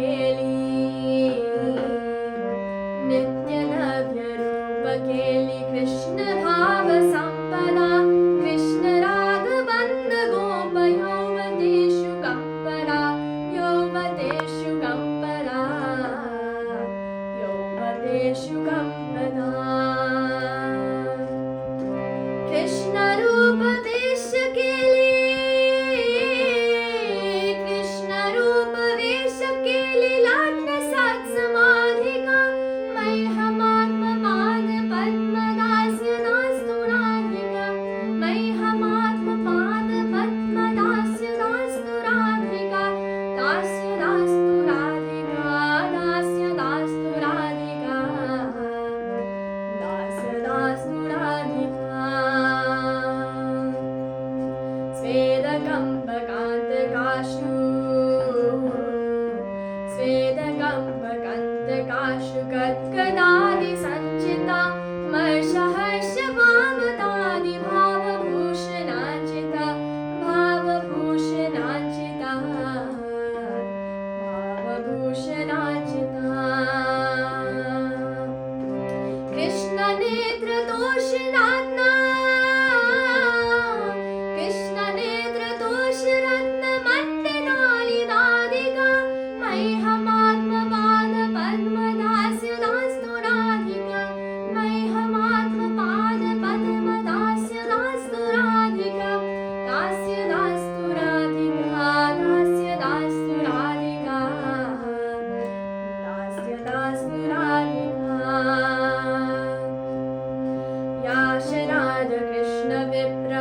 केली नित्य नव्य रूप केली कृष्ण भाव संपदा कृष्ण राग बंद गोप यौवतेषु कंपरा यौवतेषु कंपरा यौवतेषु कंपरा कृष्ण रूप वेश केली कृष्ण रूप वेश केली लाटन सात समाधिका मैहमात्मपाद पद्मदास्य दास्तु राधिका मैहमात्मपाद पद्मदास्य दास्तु राधिका दास्य दास्तु राधिका दास्य दास्तु राधिका दास्य दास्तु राधिका स्वेदकम्पकान्तकाशु स्वेदकम्पकान्तकाशु गद्गदादिसञ्चिता मर्षहर्षभावतानि भावभूषणाञ्चिता भावभूषणाञ्चिता भावभूषणाञ्चिता कृष्णनेत्रदोषनात्मा कृष्णनेत्रदोषरत्नमण्डनालिदादिका मैहमात्मपाद पद्मदास्य दास्तु राधिका मैहमात्मपाद पद्मदास्य दास्तु राधिका दास्य दास्तु राधिका दास्य दास्तु राधिका दास्य दास्तु राधिका याक्षराद कृष्ण विप्र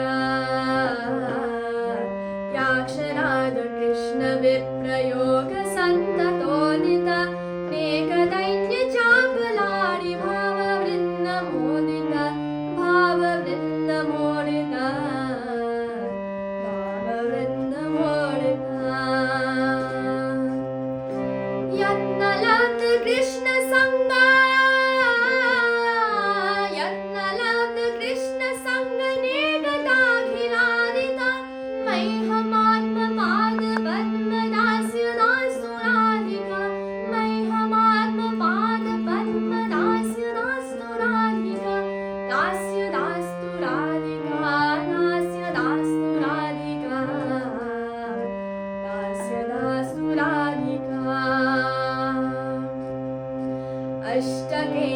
याक्षराद कृष्ण विप्रयोग सन्ततोदिता नेकदैन्य चापलारि भाववृन्द मोदिता भाववृन्द मोदिता भाववृन्द मोदिता यत्नलब्ध कृष्ण संगा यत्नलब्ध कृष्ण संगनेकताखिलादिता मैहमात्मपाद पद्मदास्य दास्तु राधिका मैहमात्मपाद पद्मदास्य दास्तु राधिका दास्य दास्तु राधिका दास्य दास्तु राधिका दास्य दास्तु राधिका अष्टके